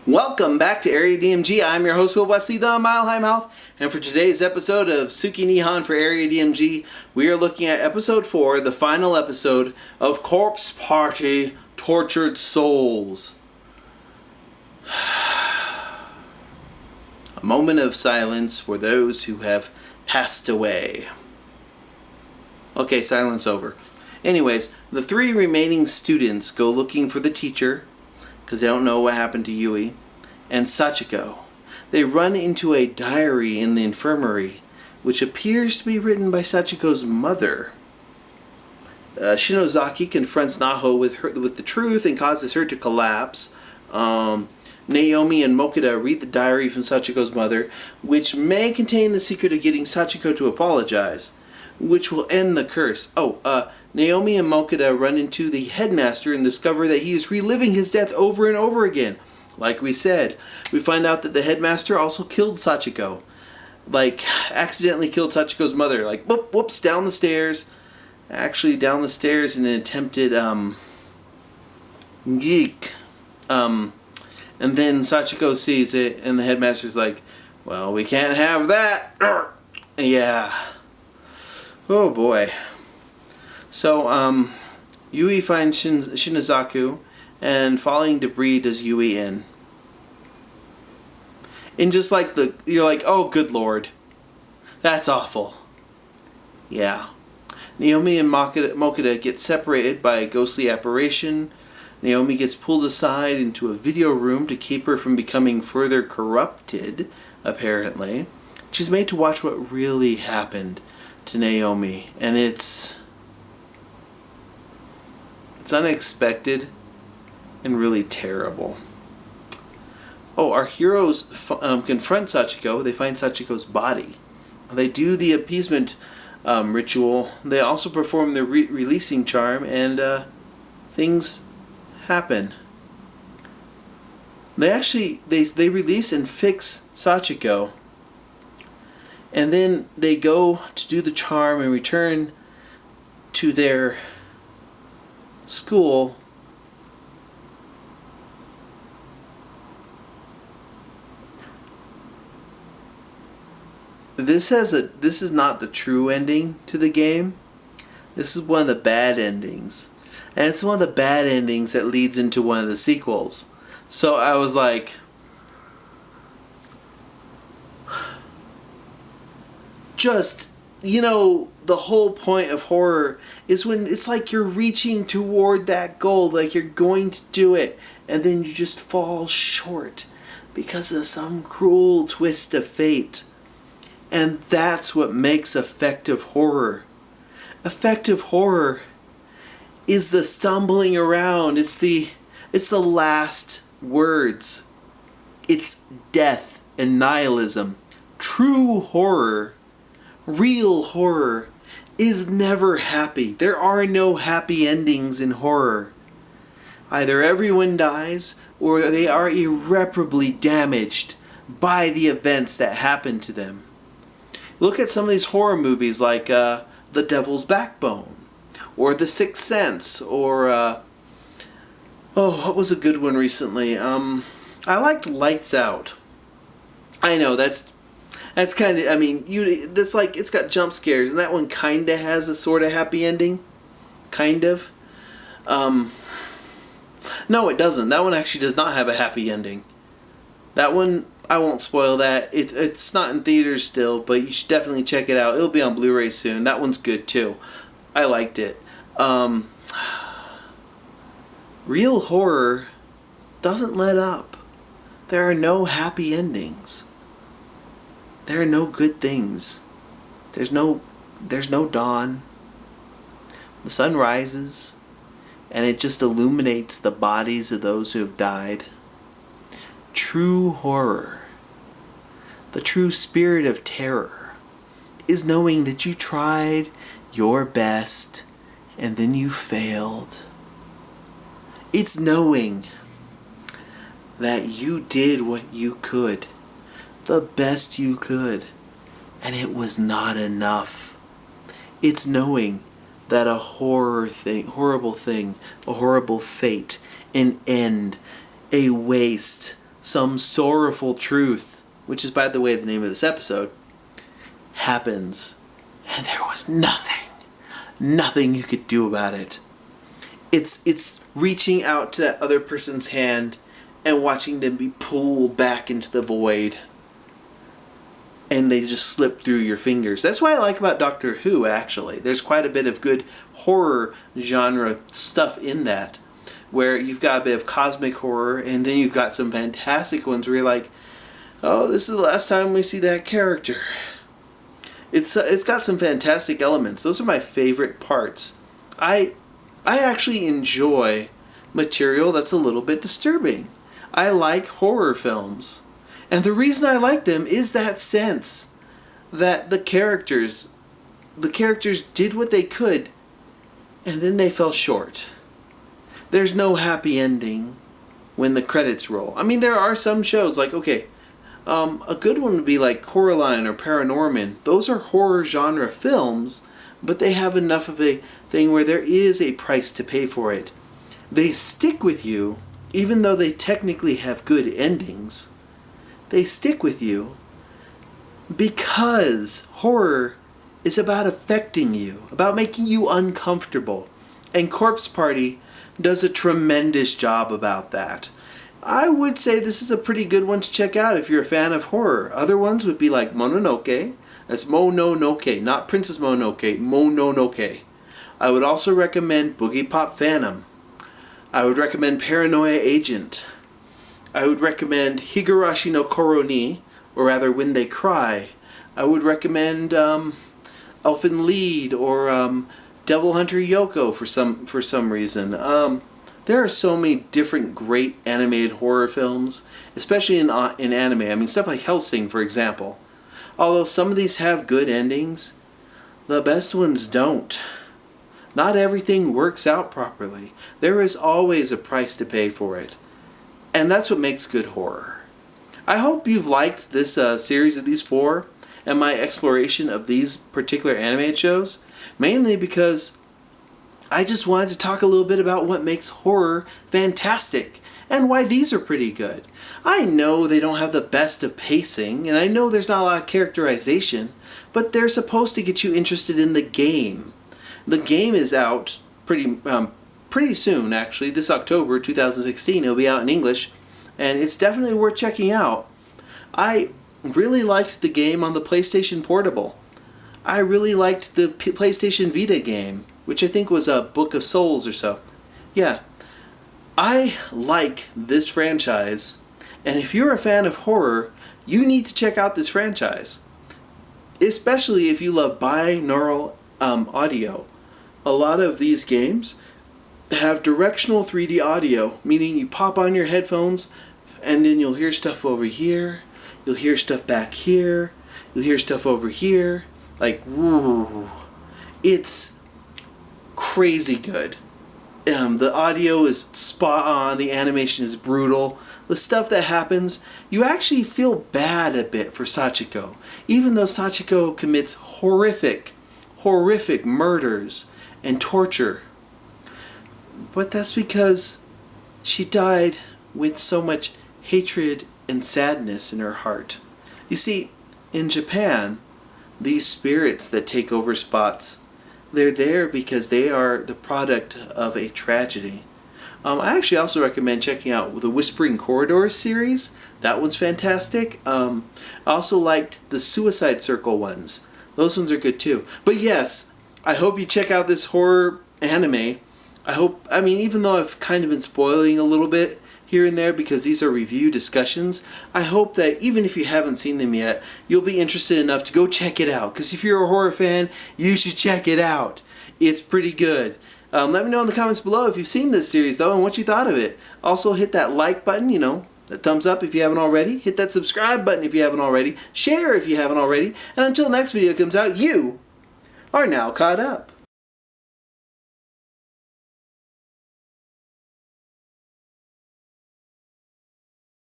Welcome back to Area DMG. I'm your host, Will Wesley, the Mile High Mouth. And for today's episode of Suki Nihon for Area DMG, we are looking at episode 4, the final episode of Corpse Party Tortured Souls. A moment of silence for those who have passed away. Okay, silence over. Anyways, the 3 remaining students go looking for the teacher, because they don't know what happened to Yui, and Sachiko. They run into a diary in the infirmary, which appears to be written by Sachiko's mother. Shinozaki confronts Naho with the truth and causes her to collapse. Naomi and Mokuda read the diary from Sachiko's mother, which may contain the secret of getting Sachiko to apologize, which will end the curse. Naomi and Mokuda run into the headmaster and discover that he is reliving his death over and over again. Like we said, we find out that the headmaster also killed Sachiko. Accidentally killed Sachiko's mother. Whoops, down the stairs. Actually, down the stairs in an attempted, geek. And then Sachiko sees it, and the headmaster's like, well, we can't have that. Yeah. Oh, boy. So, Yui finds Shinazaku, and falling debris does Yui in. And just you're like, oh, good lord. That's awful. Yeah. Naomi and Mokuda get separated by a ghostly apparition. Naomi gets pulled aside into a video room to keep her from becoming further corrupted, apparently. She's made to watch what really happened to Naomi, and it's unexpected and really terrible. Our heroes confront Sachiko. They find Sachiko's body. They do the appeasement ritual. They also perform the releasing charm, and things happen. They release and fix Sachiko, and then they go to do the charm and return to their school. This is not the true ending to the game. This is one of the bad endings. And it's one of the bad endings that leads into one of the sequels. So I was like, the whole point of horror is when it's like you're reaching toward that goal, like you're going to do it, and then you just fall short because of some cruel twist of fate. And that's what makes effective horror. Effective horror is the stumbling around. It's the last words. It's death and nihilism. True horror, real horror, is never happy. There are no happy endings in horror. Either everyone dies, or they are irreparably damaged by the events that happen to them. Look at some of these horror movies like The Devil's Backbone, or The Sixth Sense, or what was a good one recently? I liked Lights Out. I know that's kind of, it's got jump scares, and that one kind of has a sort of happy ending. Kind of. No, it doesn't. That one actually does not have a happy ending. That one, I won't spoil that. It's not in theaters still, but you should definitely check it out. It'll be on Blu-ray soon. That one's good too. I liked it. Real horror doesn't let up. There are no happy endings. There are no good things. There's no dawn. The sun rises, and it just illuminates the bodies of those who have died. True horror, the true spirit of terror, is knowing that you tried your best and then you failed. It's knowing that you did what you could, the best you could, and it was not enough. It's knowing that a horrible thing, a horrible fate, an end, a waste, some sorrowful truth, which is, by the way, the name of this episode, happens. And there was nothing you could do about it. It's reaching out to that other person's hand and watching them be pulled back into the void. And they just slip through your fingers. That's what I like about Doctor Who, actually. There's quite a bit of good horror genre stuff in that, where you've got a bit of cosmic horror, and then you've got some fantastic ones where you're like, oh, this is the last time we see that character. It's got some fantastic elements. Those are my favorite parts. I actually enjoy material that's a little bit disturbing. I like horror films. And the reason I like them is that sense that the characters did what they could, and then they fell short. There's no happy ending when the credits roll. I mean, there are some shows like, okay, a good one would be like Coraline or Paranorman. Those are horror genre films, but they have enough of a thing where there is a price to pay for it. They stick with you, even though they technically have good endings. They stick with you because horror is about affecting you, about making you uncomfortable. And Corpse Party does a tremendous job about that. I would say this is a pretty good one to check out if you're a fan of horror. Other ones would be like Mononoke. That's Mononoke, not Princess Mononoke, Mononoke. I would also recommend Boogie Pop Phantom. I would recommend Paranoia Agent. I would recommend Higurashi no Koro ni, or rather When They Cry. I would recommend Elfin Lied or Devil Hunter Yoko for some reason. There are so many different great animated horror films, especially in anime. I mean, stuff like Hellsing, for example. Although some of these have good endings, the best ones don't. Not everything works out properly. There is always a price to pay for it. And that's what makes good horror. I hope you've liked this series of these 4 and my exploration of these particular animated shows, mainly because I just wanted to talk a little bit about what makes horror fantastic and why these are pretty good. I know they don't have the best of pacing, and I know there's not a lot of characterization, but they're supposed to get you interested in the game. The game is out pretty soon, actually. This October 2016, it'll be out in English, and it's definitely worth checking out. I really liked the game on the PlayStation Portable. I really liked the PlayStation Vita game, which I think was a Book of Souls or so. Yeah, I like this franchise, and if you're a fan of horror, you need to check out this franchise. Especially if you love binaural audio. A lot of these games have directional 3D audio, meaning you pop on your headphones and then you'll hear stuff over here, you'll hear stuff back here, you'll hear stuff over here, like, woo. It's crazy good. The audio is spot on, the animation is brutal. The stuff that happens, you actually feel bad a bit for Sachiko, even though Sachiko commits horrific murders and torture. But that's because she died with so much hatred and sadness in her heart. You see, in Japan, these spirits that take over spots, they're there because they are the product of a tragedy. I actually also recommend checking out the Whispering Corridors series. That one's fantastic. I also liked the Suicide Circle ones. Those ones are good too. But yes, I hope you check out this horror anime. I mean, even though I've kind of been spoiling a little bit here and there because these are review discussions, I hope that even if you haven't seen them yet, you'll be interested enough to go check it out. Because if you're a horror fan, you should check it out. It's pretty good. Let me know in the comments below if you've seen this series, though, and what you thought of it. Also, hit that like button, that thumbs up if you haven't already. Hit that subscribe button if you haven't already. Share if you haven't already. And until next video comes out, you are now caught up.